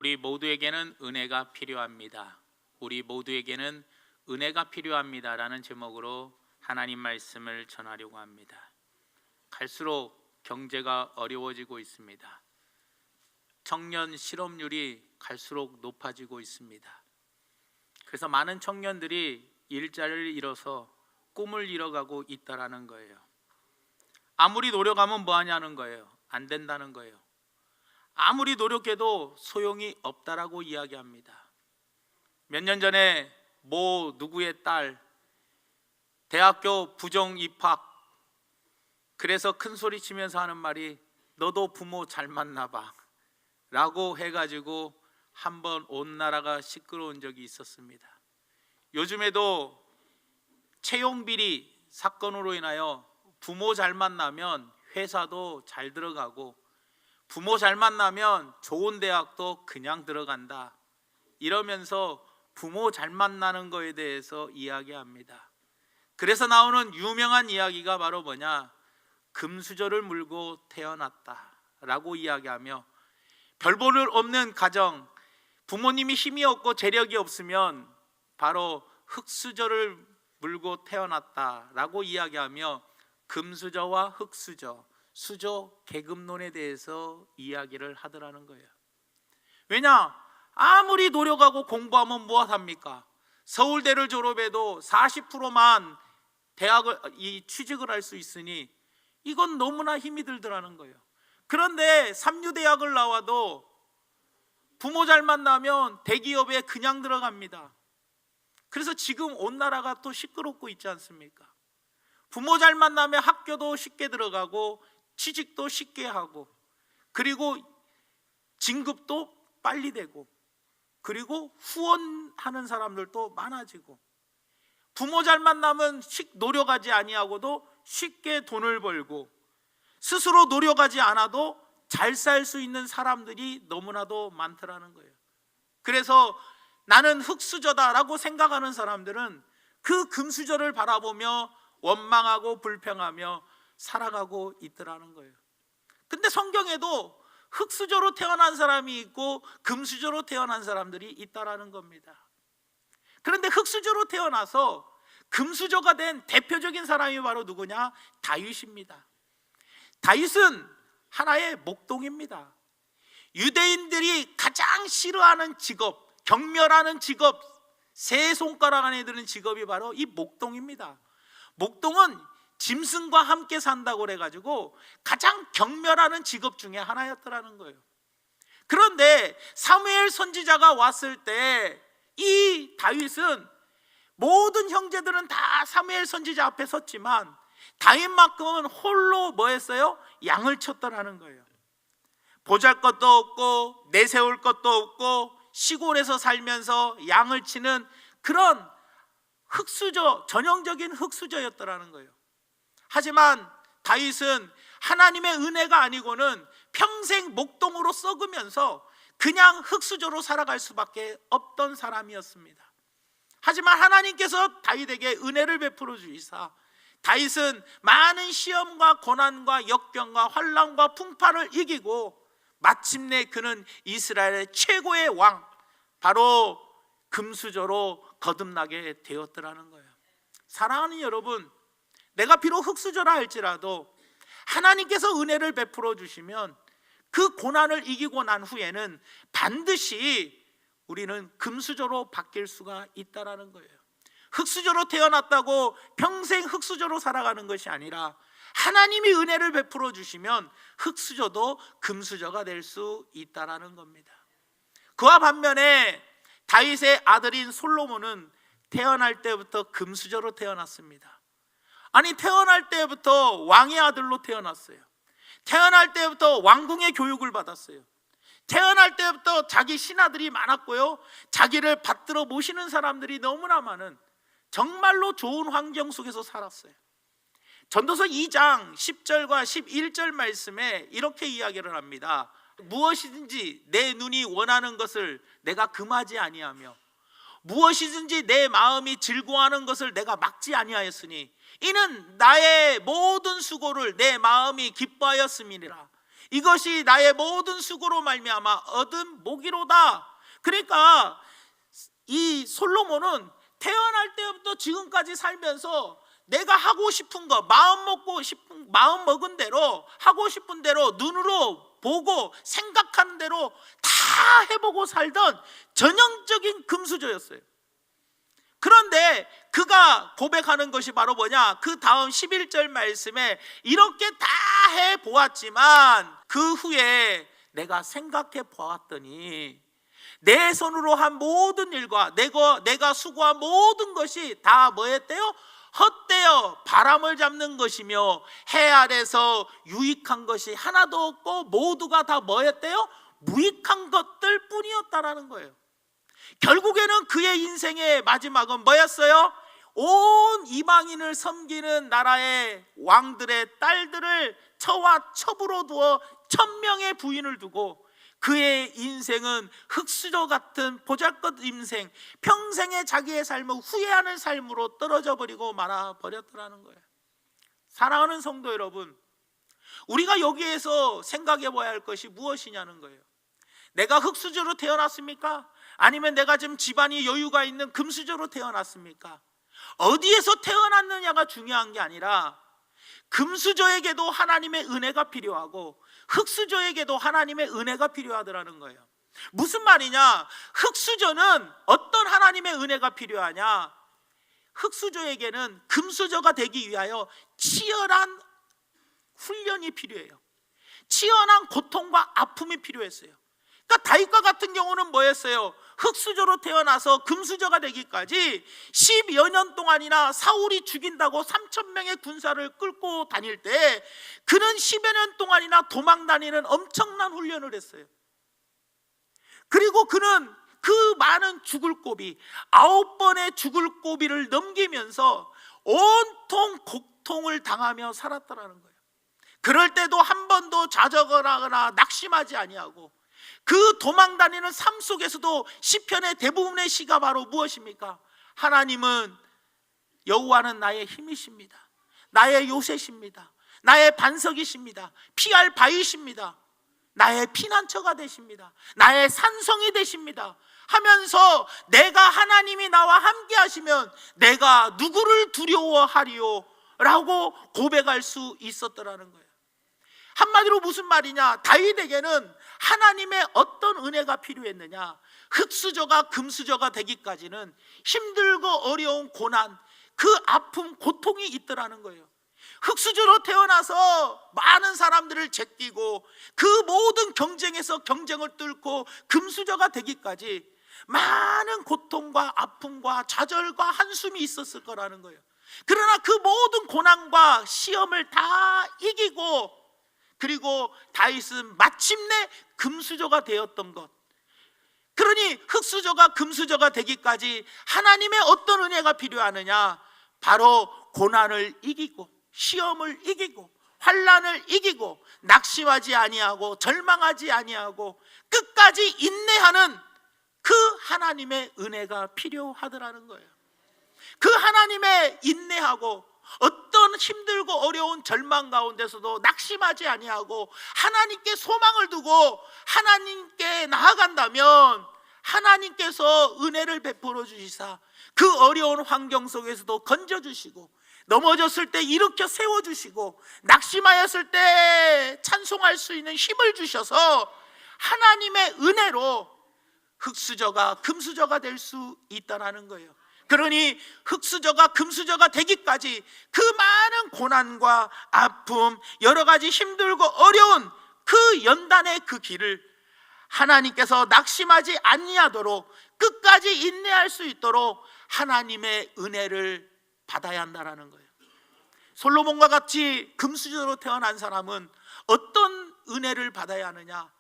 우리 모두에게는 은혜가 필요합니다. 우리 모두에게는 은혜가 필요합니다라는 제목으로 하나님 말씀을 전하려고 합니다. 갈수록 경제가 어려워지고 있습니다. 청년 실업률이 갈수록 높아지고 있습니다. 그래서 많은 청년들이 일자리를 잃어서 꿈을 잃어가고 있다라는 거예요. 아무리 노력하면 뭐하냐는 거예요. 안 된다는 거예요. 아무리 노력해도 소용이 없다라고 이야기합니다. 몇 년 전에 모 누구의 딸 대학교 부정 입학, 그래서 큰 소리 치면서 하는 말이 너도 부모 잘 만나봐 라고 해가지고 한번 온 나라가 시끄러운 적이 있었습니다. 요즘에도 채용비리 사건으로 인하여 부모 잘 만나면 회사도 잘 들어가고 부모 잘 만나면 좋은 대학도 그냥 들어간다 이러면서 부모 잘 만나는 거에 대해서 이야기합니다. 그래서 나오는 유명한 이야기가 바로 뭐냐, 금수저를 물고 태어났다라고 이야기하며 별 볼 일 없는 가정, 부모님이 힘이 없고 재력이 없으면 바로 흙수저를 물고 태어났다라고 이야기하며 금수저와 흙수저, 수저 계급론에 대해서 이야기를 하더라는 거예요. 왜냐? 아무리 노력하고 공부하면 무엇합니까? 서울대를 졸업해도 40%만 대학을 취직을 할 수 있으니 이건 너무나 힘이 들더라는 거예요. 그런데 삼류대학을 나와도 부모 잘 만나면 대기업에 그냥 들어갑니다. 그래서 지금 온 나라가 또 시끄럽고 있지 않습니까? 부모 잘 만나면 학교도 쉽게 들어가고 취직도 쉽게 하고 그리고 진급도 빨리 되고 그리고 후원하는 사람들도 많아지고 부모 잘 만나면 노력하지 아니하고도 쉽게 돈을 벌고 스스로 노력하지 않아도 잘 살 수 있는 사람들이 너무나도 많더라는 거예요. 그래서 나는 흙수저다라고 생각하는 사람들은 그 금수저를 바라보며 원망하고 불평하며 살아가고 있더라는 거예요. 근데 성경에도 흙수저로 태어난 사람이 있고 금수저로 태어난 사람들이 있다라는 겁니다. 그런데 흙수저로 태어나서 금수저가 된 대표적인 사람이 바로 누구냐? 다윗입니다. 다윗은 하나의 목동입니다. 유대인들이 가장 싫어하는 직업, 경멸하는 직업, 세 손가락 안에 드는 직업이 바로 이 목동입니다. 목동은 짐승과 함께 산다고 그래가지고 가장 경멸하는 직업 중에 하나였더라는 거예요. 그런데 사무엘 선지자가 왔을 때 이 다윗은 모든 형제들은 다 사무엘 선지자 앞에 섰지만 다윗만큼은 홀로 뭐 했어요? 양을 쳤더라는 거예요. 보잘것도 없고 내세울 것도 없고 시골에서 살면서 양을 치는 그런 흙수저, 전형적인 흙수저였더라는 거예요. 하지만 다윗은 하나님의 은혜가 아니고는 평생 목동으로 썩으면서 그냥 흙수저로 살아갈 수밖에 없던 사람이었습니다. 하지만 하나님께서 다윗에게 은혜를 베풀어 주시사 다윗은 많은 시험과 고난과 역경과 환난과 풍파를 이기고 마침내 그는 이스라엘의 최고의 왕, 바로 금수저로 거듭나게 되었더라는 거예요. 사랑하는 여러분, 내가 비록 흙수저라 할지라도 하나님께서 은혜를 베풀어 주시면 그 고난을 이기고 난 후에는 반드시 우리는 금수저로 바뀔 수가 있다라는 거예요. 흙수저로 태어났다고 평생 흙수저로 살아가는 것이 아니라 하나님이 은혜를 베풀어 주시면 흙수저도 금수저가 될 수 있다라는 겁니다. 그와 반면에 다윗의 아들인 솔로몬은 태어날 때부터 금수저로 태어났습니다. 아니, 태어날 때부터 왕의 아들로 태어났어요. 태어날 때부터 왕궁의 교육을 받았어요. 태어날 때부터 자기 신하들이 많았고요, 자기를 받들어 모시는 사람들이 너무나 많은 정말로 좋은 환경 속에서 살았어요. 전도서 2장 10절과 11절 말씀에 이렇게 이야기를 합니다. 무엇이든지 내 눈이 원하는 것을 내가 금하지 아니하며 무엇이든지 내 마음이 즐거워하는 것을 내가 막지 아니하였으니 이는 나의 모든 수고를 내 마음이 기뻐하였음이니라. 이것이 나의 모든 수고로 말미암아 얻은 복이로다. 그러니까 이 솔로몬은 태어날 때부터 지금까지 살면서 내가 하고 싶은 거, 마음 먹은 대로, 하고 싶은 대로, 눈으로 보고 생각하는 대로 다 해보고 살던 전형적인 금수저였어요. 그런데 그가 고백하는 것이 바로 뭐냐? 그 다음 11절 말씀에 이렇게 다 해보았지만 그 후에 내가 생각해 보았더니 내 손으로 한 모든 일과 내가 수고한 모든 것이 다 뭐였대요? 헛되어 바람을 잡는 것이며 해 아래서 유익한 것이 하나도 없고 모두가 다 뭐였대요? 무익한 것들 뿐이었다라는 거예요. 결국에는 그의 인생의 마지막은 뭐였어요? 온 이방인을 섬기는 나라의 왕들의 딸들을 처와 첩으로 두어 1000명의 부인을 두고 그의 인생은 흙수저 같은 보잘것 인생, 평생의 자기의 삶을 후회하는 삶으로 떨어져 버리고 말아버렸더라는 거예요. 사랑하는 성도 여러분, 우리가 여기에서 생각해 봐야 할 것이 무엇이냐는 거예요. 내가 흙수저로 태어났습니까? 아니면 내가 지금 집안이 여유가 있는 금수저로 태어났습니까? 어디에서 태어났느냐가 중요한 게 아니라 금수저에게도 하나님의 은혜가 필요하고 흙수저에게도 하나님의 은혜가 필요하더라는 거예요. 무슨 말이냐? 흙수저는 어떤 하나님의 은혜가 필요하냐? 흙수저에게는 금수저가 되기 위하여 치열한 훈련이 필요해요. 치열한 고통과 아픔이 필요했어요. 그러니까 다윗과 같은 경우는 뭐였어요? 흙수저로 태어나서 금수저가 되기까지 10여 년 동안이나 사울이 죽인다고 3000명의 군사를 끌고 다닐 때 그는 10여 년 동안이나 도망 다니는 엄청난 훈련을 했어요. 그리고 그는 그 많은 죽을 고비, 9번의 죽을 고비를 넘기면서 온통 고통을 당하며 살았다라는 거예요. 그럴 때도 한 번도 좌절하거나 낙심하지 아니하고 그 도망 다니는 삶 속에서도 시편의 대부분의 시가 바로 무엇입니까? 하나님은 여호와는 나의 힘이십니다. 나의 요새십니다. 나의 반석이십니다. 피할 바위십니다. 나의 피난처가 되십니다. 나의 산성이 되십니다. 하면서 내가 하나님이 나와 함께 하시면 내가 누구를 두려워하리요? 라고 고백할 수 있었더라는 거예요. 한마디로 무슨 말이냐? 다윗에게는 하나님의 어떤 은혜가 필요했느냐? 흙수저가 금수저가 되기까지는 힘들고 어려운 고난, 그 아픔, 고통이 있더라는 거예요. 흙수저로 태어나서 많은 사람들을 제끼고 그 모든 경쟁에서 경쟁을 뚫고 금수저가 되기까지 많은 고통과 아픔과 좌절과 한숨이 있었을 거라는 거예요. 그러나 그 모든 고난과 시험을 다 이기고 그리고 다윗은 마침내 금수저가 되었던 것. 그러니 흙수저가 금수저가 되기까지 하나님의 어떤 은혜가 필요하느냐? 바로 고난을 이기고 시험을 이기고 환난을 이기고 낙심하지 아니하고 절망하지 아니하고 끝까지 인내하는 그 하나님의 은혜가 필요하더라는 거예요. 그 하나님의 인내하고 어떤 힘들고 어려운 절망 가운데서도 낙심하지 아니하고 하나님께 소망을 두고 하나님께 나아간다면 하나님께서 은혜를 베풀어 주시사 그 어려운 환경 속에서도 건져주시고 넘어졌을 때 일으켜 세워주시고 낙심하였을 때 찬송할 수 있는 힘을 주셔서 하나님의 은혜로 흙수저가 금수저가 될 수 있다는 거예요. 그러니 흙수저가 금수저가 되기까지 그 많은 고난과 아픔, 여러 가지 힘들고 어려운 그 연단의 그 길을 하나님께서 낙심하지 아니하도록 끝까지 인내할 수 있도록 하나님의 은혜를 받아야 한다는 거예요. 솔로몬과 같이 금수저로 태어난 사람은 어떤 은혜를 받아야 하느냐?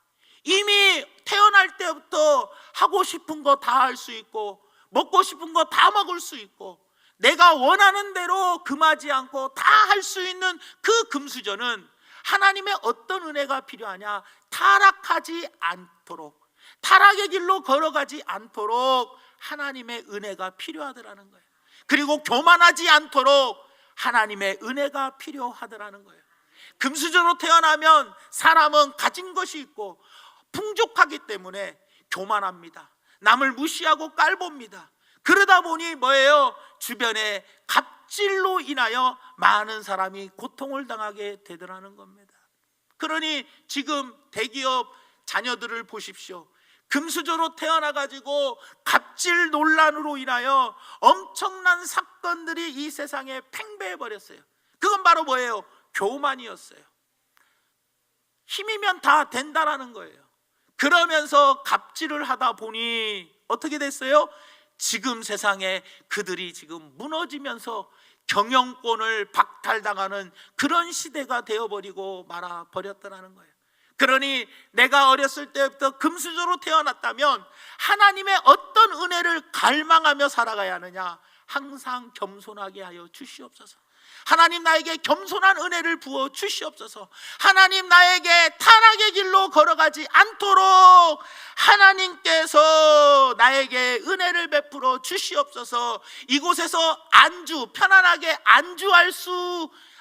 이미 태어날 때부터 하고 싶은 거 다 할 수 있고 먹고 싶은 거 다 먹을 수 있고 내가 원하는 대로 금하지 않고 다 할 수 있는 그 금수저는 하나님의 어떤 은혜가 필요하냐? 타락하지 않도록, 타락의 길로 걸어가지 않도록 하나님의 은혜가 필요하더라는 거예요. 그리고 교만하지 않도록 하나님의 은혜가 필요하더라는 거예요. 금수저로 태어나면 사람은 가진 것이 있고 풍족하기 때문에 교만합니다. 남을 무시하고 깔봅니다. 그러다 보니 뭐예요? 주변에 갑질로 인하여 많은 사람이 고통을 당하게 되더라는 겁니다. 그러니 지금 대기업 자녀들을 보십시오. 금수저로 태어나가지고 갑질 논란으로 인하여 엄청난 사건들이 이 세상에 팽배해버렸어요. 그건 바로 뭐예요? 교만이었어요. 힘이면 다 된다라는 거예요. 그러면서 갑질을 하다 보니 어떻게 됐어요? 지금 세상에 그들이 지금 무너지면서 경영권을 박탈당하는 그런 시대가 되어버리고 말아버렸더라는 거예요. 그러니 내가 어렸을 때부터 금수저로 태어났다면 하나님의 어떤 은혜를 갈망하며 살아가야 하느냐? 항상 겸손하게 하여 주시옵소서. 하나님 나에게 겸손한 은혜를 부어 주시옵소서. 하나님 나에게 타락의 길로 걸어가지 않도록 하나님께서 나에게 은혜를 베풀어 주시옵소서. 이곳에서 편안하게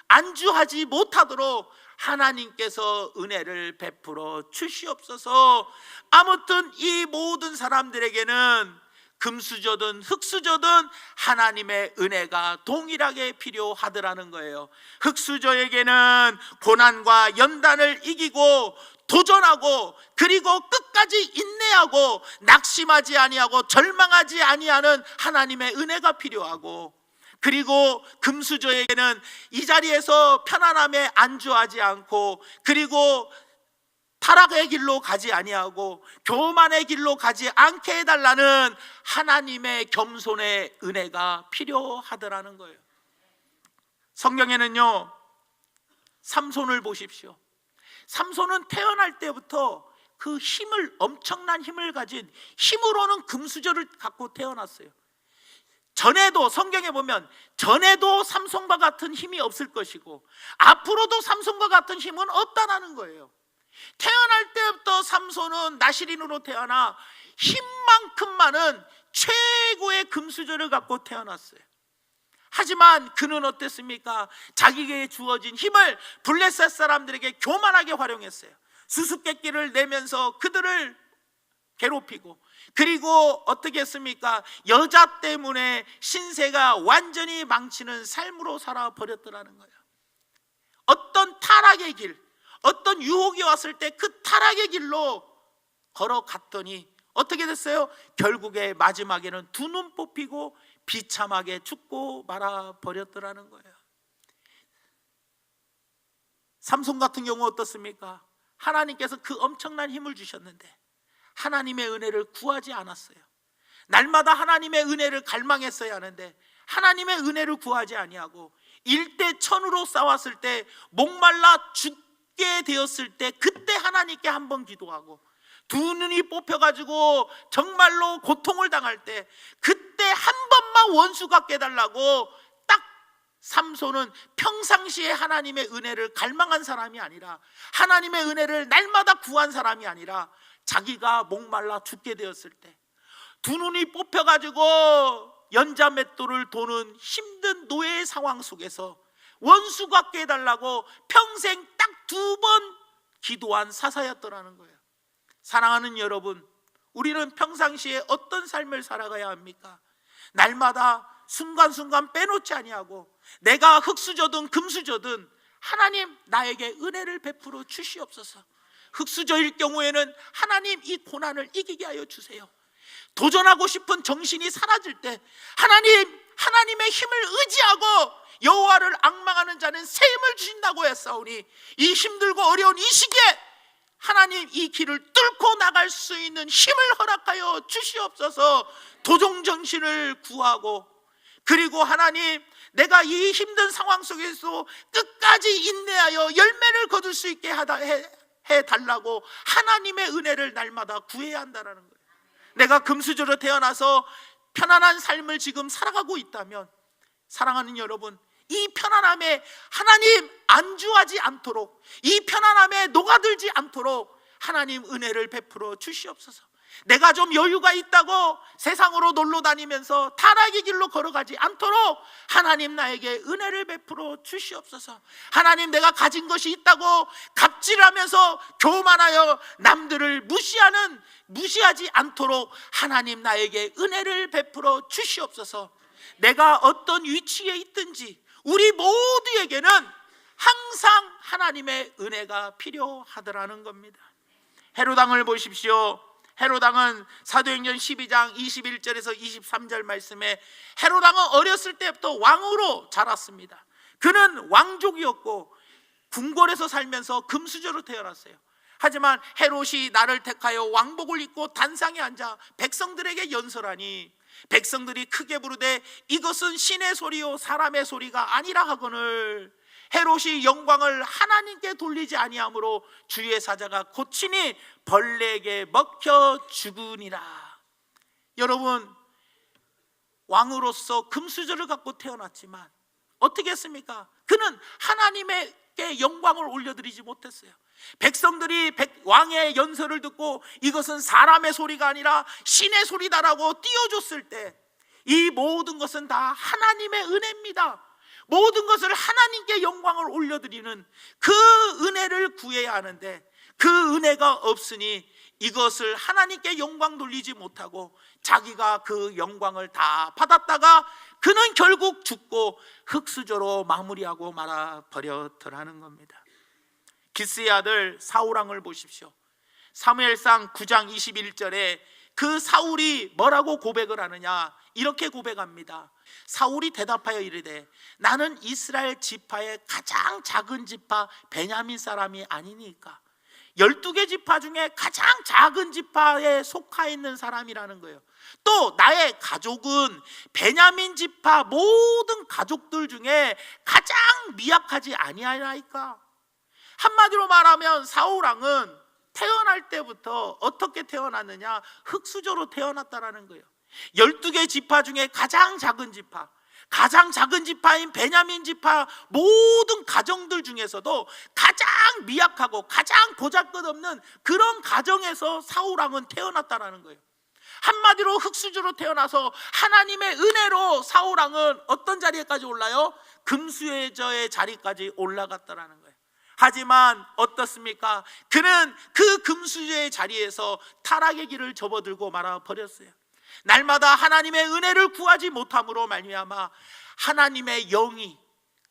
안주하지 못하도록 하나님께서 은혜를 베풀어 주시옵소서. 아무튼 이 모든 사람들에게는 금수저든 흙수저든 하나님의 은혜가 동일하게 필요하더라는 거예요. 흙수저에게는 고난과 연단을 이기고 도전하고 그리고 끝까지 인내하고 낙심하지 아니하고 절망하지 아니하는 하나님의 은혜가 필요하고, 그리고 금수저에게는 이 자리에서 편안함에 안주하지 않고 그리고 타락의 길로 가지 아니하고 교만의 길로 가지 않게 해달라는 하나님의 겸손의 은혜가 필요하더라는 거예요. 성경에는요, 삼손을 보십시오. 삼손은 태어날 때부터 그 엄청난 힘을 가진 힘으로는 금수저를 갖고 태어났어요. 전에도 성경에 보면 전에도 삼손과 같은 힘이 없을 것이고 앞으로도 삼손과 같은 힘은 없다라는 거예요. 태어날 때부터 삼손은 나시린으로 태어나 힘만큼 많은 최고의 금수저를 갖고 태어났어요. 하지만 그는 어땠습니까? 자기에게 주어진 힘을 블레셋 사람들에게 교만하게 활용했어요. 수수께끼를 내면서 그들을 괴롭히고, 그리고 어떻게 했습니까? 여자 때문에 신세가 완전히 망치는 삶으로 살아버렸더라는 거예요. 어떤 타락의 길, 어떤 유혹이 왔을 때 그 타락의 길로 걸어갔더니 어떻게 됐어요? 결국에 마지막에는 두 눈 뽑히고 비참하게 죽고 말아버렸더라는 거예요. 삼손 같은 경우 어떻습니까? 하나님께서 그 엄청난 힘을 주셨는데 하나님의 은혜를 구하지 않았어요. 날마다 하나님의 은혜를 갈망했어야 하는데 하나님의 은혜를 구하지 아니하고 일대천으로 싸웠을 때 목말라 죽게 되었을 때 그때 하나님께 한번 기도하고, 두 눈이 뽑혀가지고 정말로 고통을 당할 때 그때 한 번만 원수가 깨달라고 딱 삼손은 평상시에 하나님의 은혜를 갈망한 사람이 아니라, 하나님의 은혜를 날마다 구한 사람이 아니라, 자기가 목말라 죽게 되었을 때 두 눈이 뽑혀가지고 연자맷돌을 도는 힘든 노예의 상황 속에서 원수가 깨달라고 평생 딱 2번 기도한 사사였더라는 거예요. 사랑하는 여러분, 우리는 평상시에 어떤 삶을 살아가야 합니까? 날마다 순간순간 빼놓지 아니하고 내가 흙수저든 금수저든 하나님 나에게 은혜를 베풀어 주시옵소서. 흙수저일 경우에는 하나님 이 고난을 이기게 하여 주세요. 도전하고 싶은 정신이 사라질 때 하나님의 힘을 의지하고 여호와를 앙망하는 자는 새 힘을 주신다고 했사오니, 이 힘들고 어려운 이 시기에 하나님 이 길을 뚫고 나갈 수 있는 힘을 허락하여 주시옵소서. 도종정신을 구하고, 그리고 하나님 내가 이 힘든 상황 속에서 끝까지 인내하여 열매를 거둘 수 있게 해달라고 하나님의 은혜를 날마다 구해야 한다는 거예요. 내가 금수저로 태어나서 편안한 삶을 지금 살아가고 있다면, 사랑하는 여러분, 이 편안함에 하나님 안주하지 않도록, 이 편안함에 녹아들지 않도록 하나님 은혜를 베풀어 주시옵소서. 내가 좀 여유가 있다고 세상으로 놀러 다니면서 타락의 길로 걸어가지 않도록 하나님 나에게 은혜를 베풀어 주시옵소서. 하나님, 내가 가진 것이 있다고 갑질하면서 교만하여 남들을 무시하지 않도록 하나님 나에게 은혜를 베풀어 주시옵소서. 내가 어떤 위치에 있든지 우리 모두에게는 항상 하나님의 은혜가 필요하더라는 겁니다. 헤롯 왕을 보십시오. 헤롯 왕은 사도행전 12장 21절에서 23절 말씀에 헤롯 왕은 어렸을 때부터 왕으로 자랐습니다. 그는 왕족이었고 궁궐에서 살면서 금수저로 태어났어요. 하지만 헤롯이 나를 택하여 왕복을 입고 단상에 앉아 백성들에게 연설하니 백성들이 크게 부르되 이것은 신의 소리요 사람의 소리가 아니라 하거늘 헤롯이 영광을 하나님께 돌리지 아니하므로 주의 사자가 고치니 벌레에게 먹혀 죽으니라. 여러분, 왕으로서 금수저를 갖고 태어났지만 어떻게 했습니까? 그는 하나님께 영광을 올려드리지 못했어요. 백성들이 왕의 연설을 듣고 이것은 사람의 소리가 아니라 신의 소리다라고 띄워줬을 때 이 모든 것은 다 하나님의 은혜입니다. 모든 것을 하나님께 영광을 올려드리는 그 은혜를 구해야 하는데 그 은혜가 없으니 이것을 하나님께 영광 돌리지 못하고 자기가 그 영광을 다 받았다가 그는 결국 죽고 흙수저로 마무리하고 말아버렸더라는 겁니다. 기스의 아들 사울왕을 보십시오. 사무엘상 9장 21절에 그 사울이 뭐라고 고백을 하느냐, 이렇게 고백합니다. 사울이 대답하여 이르되 나는 이스라엘 지파의 가장 작은 지파 베냐민 사람이 아니니까. 12개 지파 중에 가장 작은 지파에 속하 있는 사람이라는 거예요. 또 나의 가족은 베냐민 지파 모든 가족들 중에 가장 미약하지 아니하나이까. 한마디로 말하면 사울왕은 태어날 때부터 어떻게 태어났느냐, 흙수저로 태어났다라는 거예요. 12개 지파 중에 가장 작은 지파인 베냐민 지파 모든 가정들 중에서도 가장 미약하고 가장 보잘것없는 그런 가정에서 사울왕은 태어났다라는 거예요. 한마디로 흙수저로 태어나서 하나님의 은혜로 사울왕은 어떤 자리에까지 올라요? 금수저의 자리까지 올라갔다라는 거예요. 하지만 어떻습니까? 그는 그 금수저의 자리에서 타락의 길을 접어들고 말아버렸어요. 날마다 하나님의 은혜를 구하지 못함으로 말미암아 하나님의 영이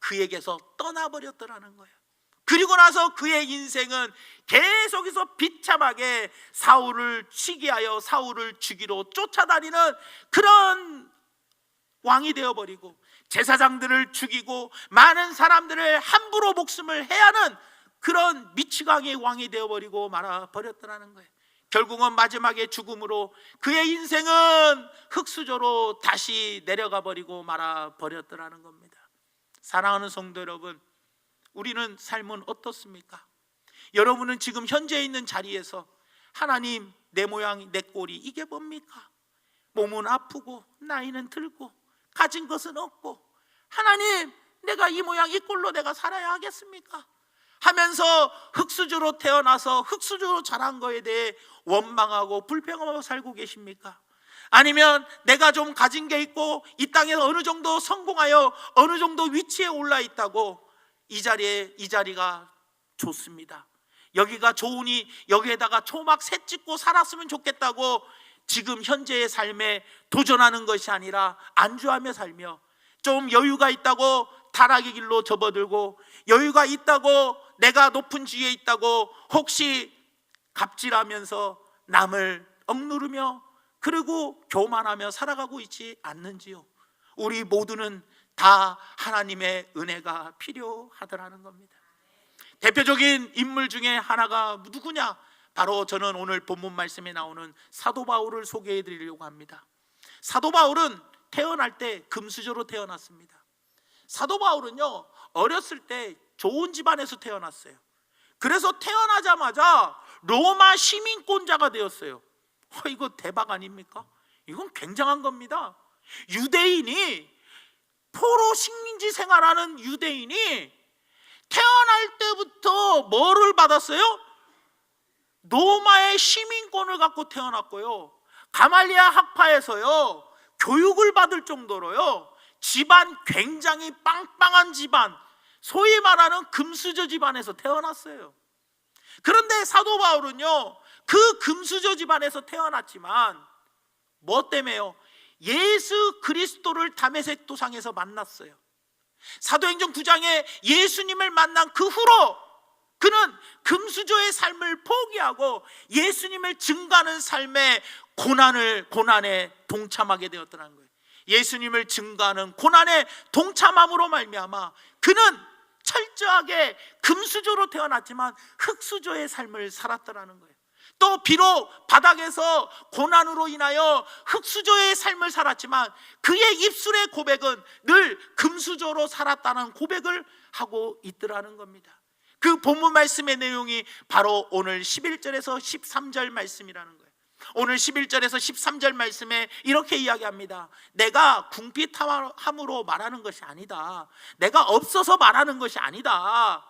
그에게서 떠나버렸더라는 거예요. 그리고 나서 그의 인생은 계속해서 비참하게 사울을 치게 하여 사울을 죽이러 쫓아다니는 그런 왕이 되어버리고 제사장들을 죽이고 많은 사람들을 함부로 목숨을 해하는 그런 미치광이의 왕이 되어버리고 말아버렸더라는 거예요. 결국은 마지막에 죽음으로 그의 인생은 흙수저로 다시 내려가 버리고 말아버렸더라는 겁니다. 사랑하는 성도 여러분, 우리는 삶은 어떻습니까? 여러분은 지금 현재 있는 자리에서 하나님, 내 모양 내 꼴이 이게 뭡니까? 몸은 아프고 나이는 들고 가진 것은 없고 하나님, 내가 이 모양 이 꼴로 내가 살아야 하겠습니까? 하면서 흙수저로 태어나서 흙수저로 자란 거에 대해 원망하고 불평하고 살고 계십니까? 아니면 내가 좀 가진 게 있고 이 땅에서 어느 정도 성공하여 어느 정도 위치에 올라 있다고 이 자리가 좋습니다, 여기가 좋으니 여기에다가 초막 새 짓고 살았으면 좋겠다고 지금 현재의 삶에 도전하는 것이 아니라 안주하며 살며 좀 여유가 있다고 타락의 길로 접어들고 여유가 있다고 내가 높은 지위에 있다고 혹시 갑질하면서 남을 억누르며 그리고 교만하며 살아가고 있지 않는지요? 우리 모두는 다 하나님의 은혜가 필요하더라는 겁니다. 대표적인 인물 중에 하나가 누구냐? 바로 저는 오늘 본문 말씀에 나오는 사도 바울을 소개해 드리려고 합니다. 사도 바울은 태어날 때 금수저로 태어났습니다. 사도 바울은요, 어렸을 때 좋은 집안에서 태어났어요. 그래서 태어나자마자 로마 시민권자가 되었어요. 이거 대박 아닙니까? 이건 굉장한 겁니다. 유대인이, 포로 식민지 생활하는 유대인이 태어날 때부터 뭐를 받았어요? 로마의 시민권을 갖고 태어났고요, 가말리아 학파에서요 교육을 받을 정도로요 집안 굉장히 빵빵한 집안, 소위 말하는 금수저 집안에서 태어났어요. 그런데 사도 바울은요 그 금수저 집안에서 태어났지만 뭐 때문에요? 예수 그리스도를 다메섹 도상에서 만났어요. 사도행전 9장에 예수님을 만난 그 후로 그는 금수저의 삶을 포기하고 예수님을 증거하는 삶의 고난에 동참하게 되었다는 거예요. 예수님을 증거하는 고난에 동참함으로 말미암아 그는 철저하게 금수저로 태어났지만 흙수저의 삶을 살았다는 거예요. 또 비록 바닥에서 고난으로 인하여 흙수저의 삶을 살았지만 그의 입술의 고백은 늘 금수저로 살았다는 고백을 하고 있더라는 겁니다. 그 본문 말씀의 내용이 바로 오늘 11절에서 13절 말씀이라는 거예요. 오늘 11절에서 13절 말씀에 이렇게 이야기합니다. 내가 궁핍함으로 말하는 것이 아니다. 내가 없어서 말하는 것이 아니다.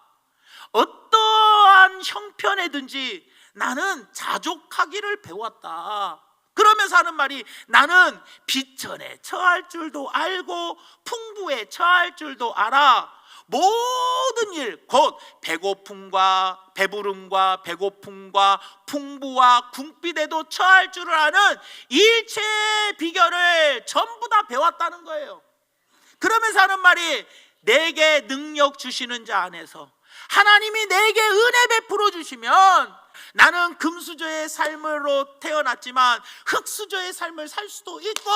어떠한 형편에든지 나는 자족하기를 배웠다. 그러면서 하는 말이, 나는 비천에 처할 줄도 알고 풍부에 처할 줄도 알아. 모든 일, 곧 배고픔과 배부름과 배고픔과 풍부와 궁핍에도 처할 줄을 아는 일체의 비결을 전부 다 배웠다는 거예요. 그러면서 하는 말이, 내게 능력 주시는 자 안에서 하나님이 내게 은혜 베풀어 주시면 나는 금수저의 삶으로 태어났지만 흙수저의 삶을 살 수도 있고,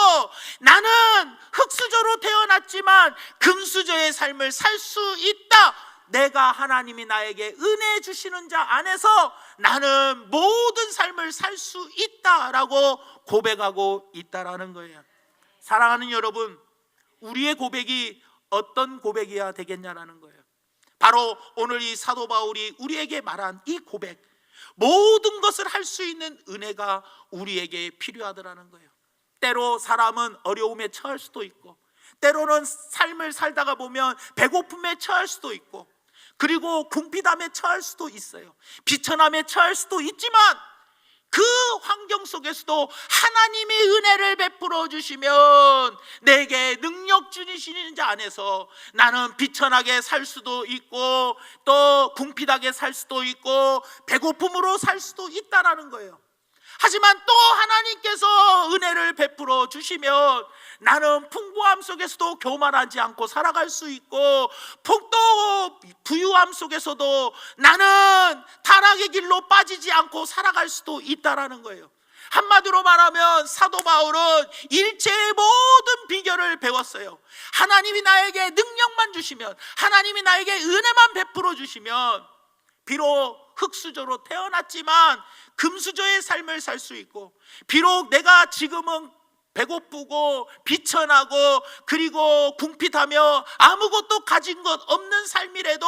나는 흙수저로 태어났지만 금수저의 삶을 살 수 있다. 내가 하나님이 나에게 은혜 주시는 자 안에서 나는 모든 삶을 살 수 있다라고 고백하고 있다라는 거예요. 사랑하는 여러분, 우리의 고백이 어떤 고백이어야 되겠냐라는 거예요. 바로 오늘 이 사도 바울이 우리에게 말한 이 고백, 모든 것을 할 수 있는 은혜가 우리에게 필요하더라는 거예요. 때로 사람은 어려움에 처할 수도 있고, 때로는 삶을 살다가 보면 배고픔에 처할 수도 있고, 그리고 궁핍함에 처할 수도 있어요. 비천함에 처할 수도 있지만 그 환경 속에서도 하나님이 은혜를 베풀어 주시면 내게 능력 주시는 자 안에서 나는 비천하게 살 수도 있고, 또 궁핍하게 살 수도 있고, 배고픔으로 살 수도 있다라는 거예요. 하지만 또 하나님께서 은혜를 베풀어 주시면 나는 풍부함 속에서도 교만하지 않고 살아갈 수 있고, 또 부유함 속에서도 나는 타락의 길로 빠지지 않고 살아갈 수도 있다라는 거예요. 한마디로 말하면 사도 바울은 일체의 모든 비결을 배웠어요. 하나님이 나에게 능력만 주시면, 하나님이 나에게 은혜만 베풀어 주시면 비록 흙수저로 태어났지만 금수저의 삶을 살 수 있고, 비록 내가 지금은 배고프고 비천하고 그리고 궁핍하며 아무것도 가진 것 없는 삶이라도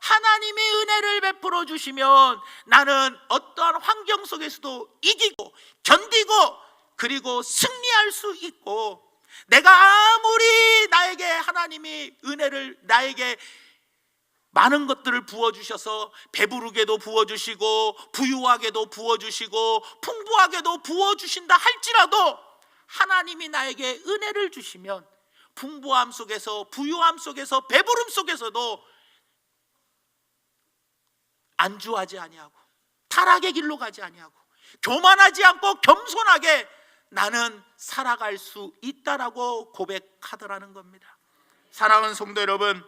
하나님이 은혜를 베풀어 주시면 나는 어떠한 환경 속에서도 이기고 견디고 그리고 승리할 수 있고, 내가 아무리 나에게 하나님이 은혜를 나에게 많은 것들을 부어주셔서 배부르게도 부어주시고 부유하게도 부어주시고 풍부하게도 부어주신다 할지라도 하나님이 나에게 은혜를 주시면 풍부함 속에서 부유함 속에서 배부름 속에서도 안주하지 아니하고 타락의 길로 가지 아니하고 교만하지 않고 겸손하게 나는 살아갈 수 있다라고 고백하더라는 겁니다. 사랑하는 성도 여러분,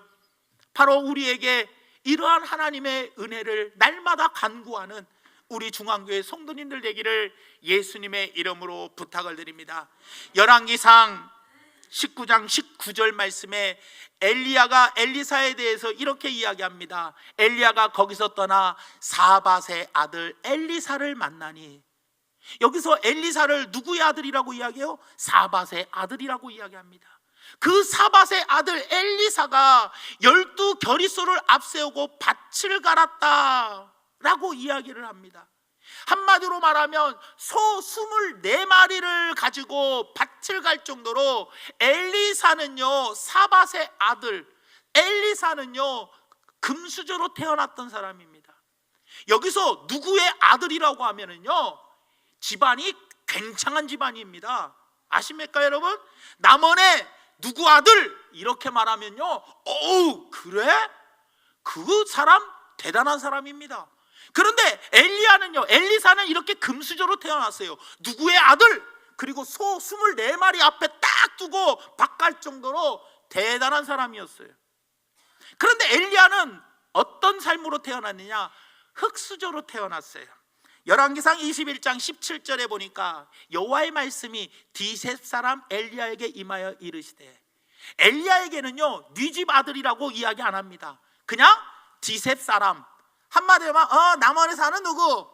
바로 우리에게 이러한 하나님의 은혜를 날마다 간구하는 우리 중앙교회 성도님들 되기를 예수님의 이름으로 부탁을 드립니다. 열왕기상 19장 19절 말씀에 엘리야가 엘리사에 대해서 이렇게 이야기합니다. 엘리야가 거기서 떠나 사밧의 아들 엘리사를 만나니, 여기서 엘리사를 누구의 아들이라고 이야기해요? 사밧의 아들이라고 이야기합니다. 그 사밧의 아들 엘리사가 12 겨리소를 앞세우고 밭을 갈았다라고 이야기를 합니다. 한마디로 말하면 소 24마리를 가지고 밭을 갈 정도로 엘리사는요, 사밧의 아들 엘리사는요 금수저로 태어났던 사람입니다. 여기서 누구의 아들이라고 하면은요, 집안이 굉장한 집안입니다. 아십니까 여러분? 남원의 누구 아들 이렇게 말하면요, 어우 그래? 그 사람 대단한 사람입니다. 그런데 엘리사는 이렇게 금수저로 태어났어요. 누구의 아들? 그리고 소 24마리 앞에 딱 두고 바깥 정도로 대단한 사람이었어요. 그런데 엘리야는 어떤 삶으로 태어났느냐? 흙수저로 태어났어요. 열왕기상 21장 17절에 보니까 여호와의 말씀이 디셉 사람 엘리야에게 임하여 이르시되, 엘리야에게는요 네 집 아들이라고 이야기 안 합니다. 그냥 디셉 사람, 한마디로만 남원에 사는 누구,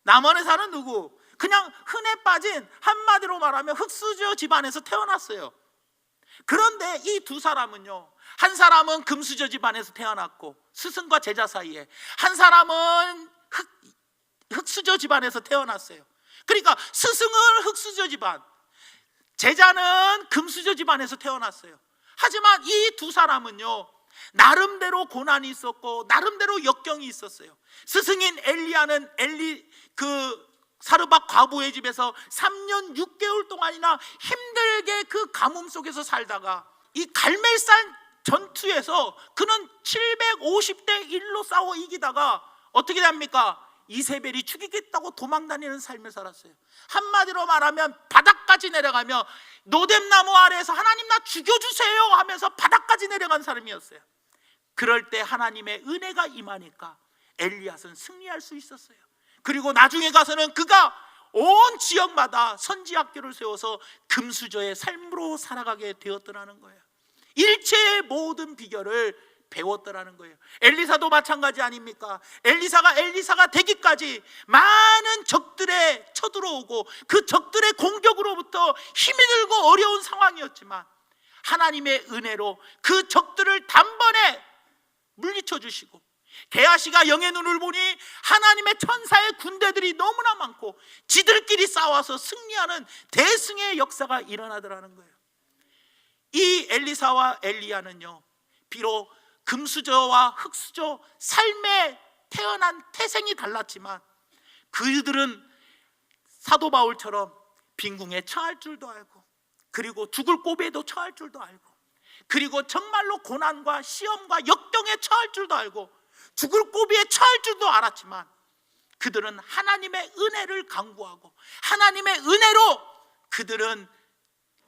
남원에 사는 누구, 그냥 흔해 빠진, 한마디로 말하면 흙수저 집안에서 태어났어요. 그런데 이 두 사람은요, 한 사람은 금수저 집안에서 태어났고 스승과 제자 사이에, 한 사람은 흙수저 집안에서 태어났어요. 그러니까 스승은 흙수저 집안, 제자는 금수저 집안에서 태어났어요. 하지만 이 두 사람은요 나름대로 고난이 있었고 나름대로 역경이 있었어요. 스승인 엘리야는 사르밧 과부의 집에서 3년 6개월 동안이나 힘들게 그 가뭄 속에서 살다가 이 갈멜산 전투에서 그는 750대 1로 싸워 이기다가 어떻게 됩니까? 이세벨이 죽이겠다고 도망다니는 삶을 살았어요. 한마디로 말하면 바닥까지 내려가며 노뎀나무 아래에서 하나님 나 죽여주세요 하면서 바닥까지 내려간 사람이었어요. 그럴 때 하나님의 은혜가 임하니까 엘리야는 승리할 수 있었어요. 그리고 나중에 가서는 그가 온 지역마다 선지학교를 세워서 금수저의 삶으로 살아가게 되었더라는 거예요. 일체의 모든 비결을 배웠더라는 거예요. 엘리사도 마찬가지 아닙니까? 엘리사가 되기까지 많은 적들에 쳐들어오고 그 적들의 공격으로부터 힘이 들고 어려운 상황이었지만 하나님의 은혜로 그 적들을 단번에 물리쳐 주시고, 게하시가 영의 눈을 보니 하나님의 천사의 군대들이 너무나 많고 지들끼리 싸워서 승리하는 대승의 역사가 일어나더라는 거예요. 이 엘리사와 엘리야는요 비록 금수저와 흙수저 삶에 태어난 태생이 달랐지만 그들은 사도 바울처럼 빈궁에 처할 줄도 알고, 그리고 죽을 고비에도 처할 줄도 알고, 그리고 정말로 고난과 시험과 역경에 처할 줄도 알고 죽을 고비에 처할 줄도 알았지만 그들은 하나님의 은혜를 강구하고 하나님의 은혜로 그들은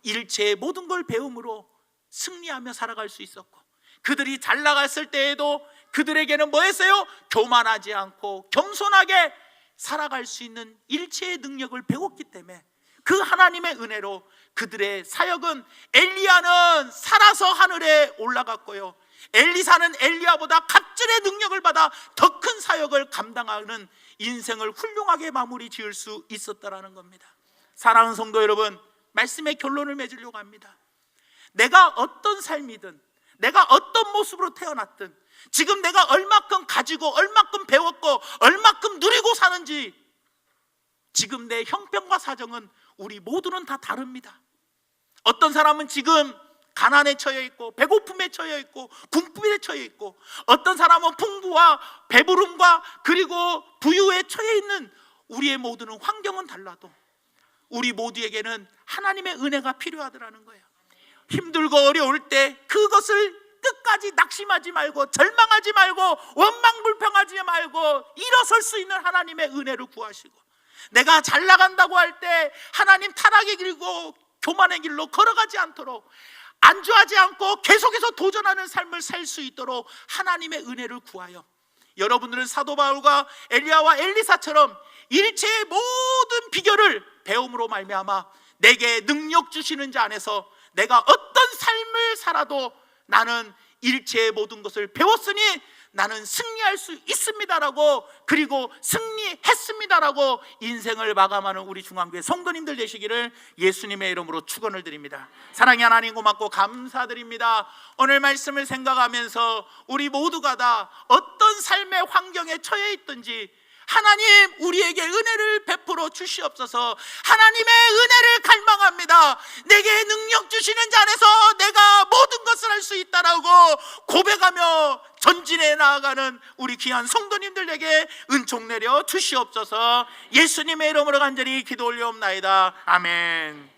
일체의 모든 걸 배움으로 승리하며 살아갈 수 있었고, 그들이 잘 나갔을 때에도 그들에게는 뭐였어요? 교만하지 않고 겸손하게 살아갈 수 있는 일체의 능력을 배웠기 때문에 그 하나님의 은혜로 그들의 사역은, 엘리야는 살아서 하늘에 올라갔고요, 엘리사는 엘리야보다 갑절의 능력을 받아 더 큰 사역을 감당하는 인생을 훌륭하게 마무리 지을 수 있었다라는 겁니다. 사랑하는 성도 여러분, 말씀의 결론을 맺으려고 합니다. 내가 어떤 삶이든, 내가 어떤 모습으로 태어났든, 지금 내가 얼마큼 가지고 얼마큼 배웠고 얼마큼 누리고 사는지, 지금 내 형편과 사정은 우리 모두는 다 다릅니다. 어떤 사람은 지금 가난에 처해 있고 배고픔에 처해 있고 궁핍에 처해 있고, 어떤 사람은 풍부와 배부름과 그리고 부유에 처해 있는, 우리의 모두는 환경은 달라도 우리 모두에게는 하나님의 은혜가 필요하더라는 거예요. 힘들고 어려울 때 그것을 끝까지 낙심하지 말고 절망하지 말고 원망불평하지 말고 일어설 수 있는 하나님의 은혜를 구하시고, 내가 잘 나간다고 할 때 하나님 타락의 길고 교만의 길로 걸어가지 않도록, 안주하지 않고 계속해서 도전하는 삶을 살 수 있도록 하나님의 은혜를 구하여, 여러분들은 사도 바울과 엘리야와 엘리사처럼 일체의 모든 비결을 배움으로 말미암아 내게 능력 주시는 자 안에서 내가 어떤 삶을 살아도 나는 일체의 모든 것을 배웠으니 나는 승리할 수 있습니다라고, 그리고 승리했습니다라고 인생을 마감하는 우리 중앙교회 성도님들 되시기를 예수님의 이름으로 축원을 드립니다. 사랑의 하나님 고맙고 감사드립니다. 오늘 말씀을 생각하면서 우리 모두가 다 어떤 삶의 환경에 처해 있든지 하나님 우리에게 은혜를 베풀어 주시옵소서. 하나님의 은혜를 갈망합니다. 내게 능력 주시는 자 안에서 내가 모든 것을 할 수 있다라고 고백하며 전진해 나아가는 우리 귀한 성도님들에게 은총 내려 주시옵소서. 예수님의 이름으로 간절히 기도 올려옵나이다. 아멘.